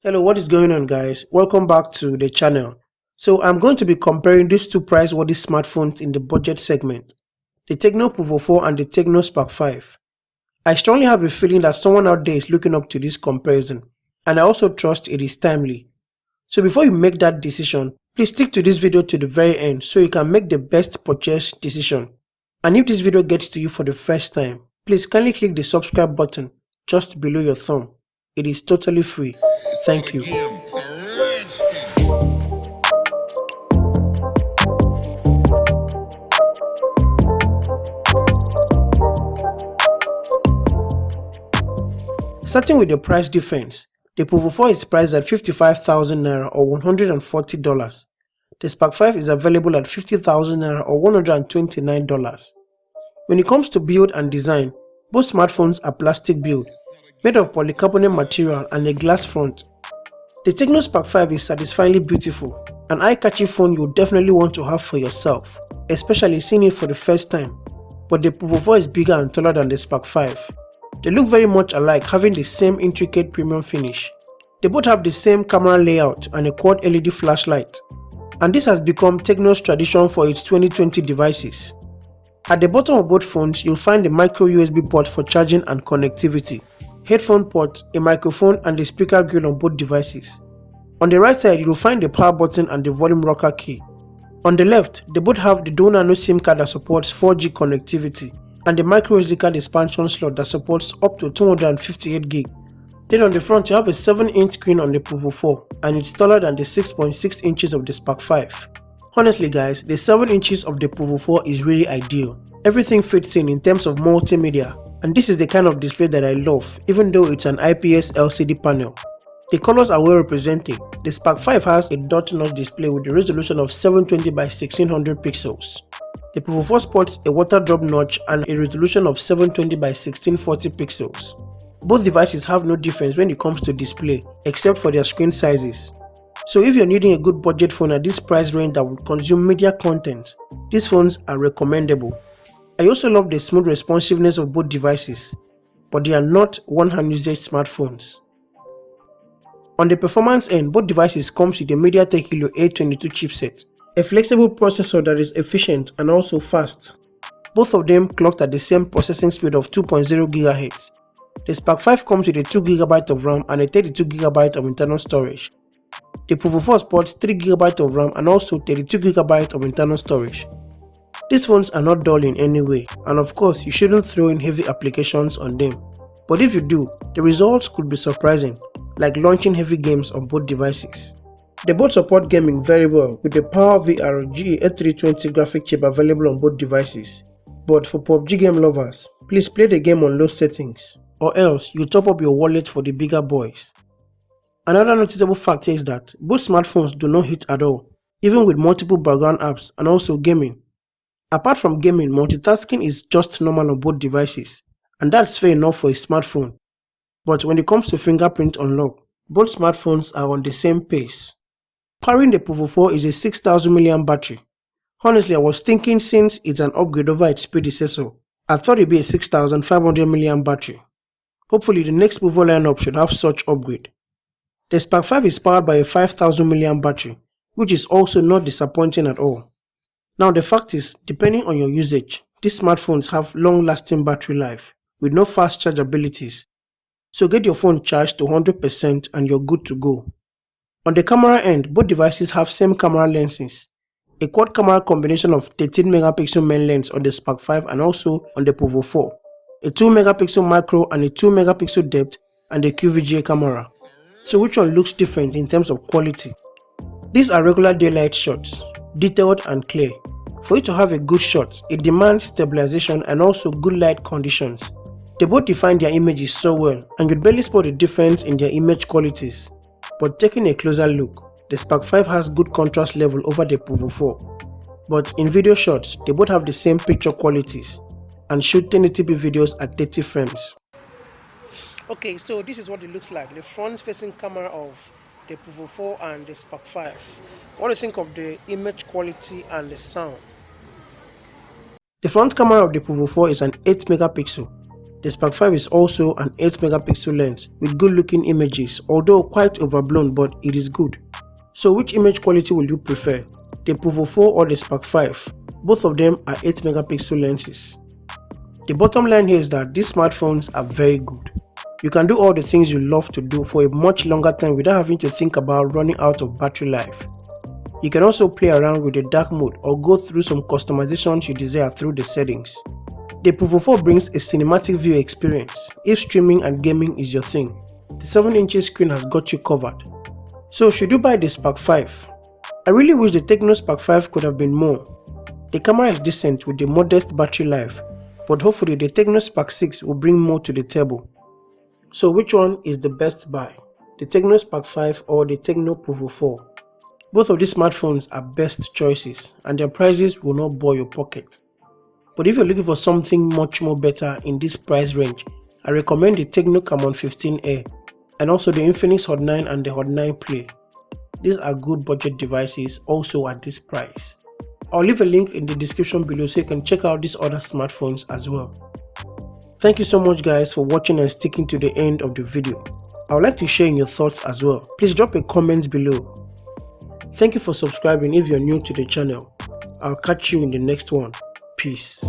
Hello, what is going on, guys? Welcome back to the channel. So I'm going to be comparing these two price-worthy smartphones in the budget segment, the Tecno Pouvoir 4 and the Tecno Spark 5. I strongly have a feeling that someone out there is looking up to this comparison, and I also trust it is timely. So before you make that decision, please stick to this video to the very end so you can make the best purchase decision. And if this video gets to you for the first time, please kindly click the subscribe button just below your thumb. It is totally free. Thank you. Starting with the price difference, the Pouvoir 4 is priced at 55,000 naira or $140. The Spark 5 is available at 50,000 naira or $129. When it comes to build and design, both smartphones are plastic build, made of polycarbonate material and a glass front. The Tecno Spark 5 is satisfyingly beautiful, an eye-catching phone you definitely want to have for yourself, especially seeing it for the first time. But the Pouvoir 4 is bigger and taller than the Spark 5. They look very much alike, having the same intricate premium finish. They both have the same camera layout and a quad LED flashlight, and this has become Tecno's tradition for its 2020 devices. At the bottom of both phones, you'll find a micro USB port for charging and connectivity, headphone port, a microphone and a speaker grill on both devices. On the right side, you'll find the power button and the volume rocker key. On the left, they both have the dual nano SIM card that supports 4G connectivity and the micro SD card expansion slot that supports up to 258GB. Then on the front, you have a 7-inch screen on the Pouvoir 4 and it's taller than the 6.6 inches of the Spark 5. Honestly guys, the 7 inches of the Pouvoir 4 is really ideal. Everything fits in terms of multimedia, and this is the kind of display that I love, even though it's an IPS LCD panel. The colors are well represented. The Spark 5 has a dot-notch display with a resolution of 720 by 1600 pixels. The Pouvoir 4 sports a water drop notch and a resolution of 720 by 1640 pixels. Both devices have no difference when it comes to display, except for their screen sizes. So if you're needing a good budget phone at this price range that would consume media content, these phones are recommendable. I also love the smooth responsiveness of both devices, but they are not one-hand usage smartphones. On the performance end, both devices comes with a MediaTek Helio A22 chipset, a flexible processor that is efficient and also fast. Both of them clocked at the same processing speed of 2.0 GHz. The Spark 5 comes with a 2GB of RAM and a 32GB of internal storage. The Pouvoir 4 sports 3GB of RAM and also 32GB of internal storage. These phones are not dull in any way, and of course you shouldn't throw in heavy applications on them. But if you do, the results could be surprising, like launching heavy games on both devices. They both support gaming very well with the PowerVR GA320 graphic chip available on both devices. But for PUBG game lovers, please play the game on low settings, or else you top up your wallet for the bigger boys. Another noticeable factor is that both smartphones do not hit at all, even with multiple background apps and also gaming. Apart from gaming, multitasking is just normal on both devices, and that's fair enough for a smartphone. But when it comes to fingerprint unlock, both smartphones are on the same pace. Powering the Pouvoir 4 is a 6000 mAh battery. Honestly, I was thinking since it's an upgrade over its predecessor, I thought it'd be a 6500 mAh battery. Hopefully the next Pouvoir lineup should have such upgrade. The Spark 5 is powered by a 5000 mAh battery, which is also not disappointing at all. Now the fact is, depending on your usage, these smartphones have long-lasting battery life with no fast charge abilities. So get your phone charged to 100% and you're good to go. On the camera end, both devices have same camera lenses. A quad camera combination of 13 megapixel main lens on the Spark 5 and also on the Pouvoir 4. A 2 megapixel macro and a 2 megapixel depth and a QVGA camera. So which one looks different in terms of quality? These are regular daylight shots, detailed and clear. For you to have a good shot, it demands stabilization and also good light conditions. They both define their images so well and you'd barely spot the difference in their image qualities. But taking a closer look, the Spark 5 has good contrast level over the Pouvoir 4. But in video shots, they both have the same picture qualities and shoot 1080p videos at 30 frames. Okay, so this is what it looks like, the front-facing camera of the Pouvoir 4 and the Spark 5. What do you think of the image quality and the sound? The front camera of the Pouvoir 4 is an 8 megapixel. The Spark 5 is also an 8 megapixel lens with good looking images, although quite overblown, but it is good. So which image quality will you prefer? The Pouvoir 4 or the Spark 5? Both of them are 8 megapixel lenses. The bottom line here is that these smartphones are very good. You can do all the things you love to do for a much longer time without having to think about running out of battery life. You can also play around with the dark mode or go through some customizations you desire through the settings. The Pouvoir 4 brings a cinematic view experience if streaming and gaming is your thing. The 7-inch screen has got you covered. So should you buy the Spark 5? I really wish the Tecno Spark 5 could have been more. The camera is decent with a modest battery life, but hopefully the Tecno Spark 6 will bring more to the table. So which one is the best buy? The Tecno Spark 5 or the Tecno Pouvoir 4? Both of these smartphones are best choices and their prices will not bore your pocket. But if you're looking for something much more better in this price range, I recommend the Tecno Camon 15 Air and also the Infinix Hot 9 and the Hot 9 Play. These are good budget devices also at this price. I'll leave a link in the description below so you can check out these other smartphones as well. Thank you so much guys for watching and sticking to the end of the video. I would like to share in your thoughts as well. Please drop a comment below. Thank you for subscribing if you're new to the channel. I'll catch you in the next one. Peace.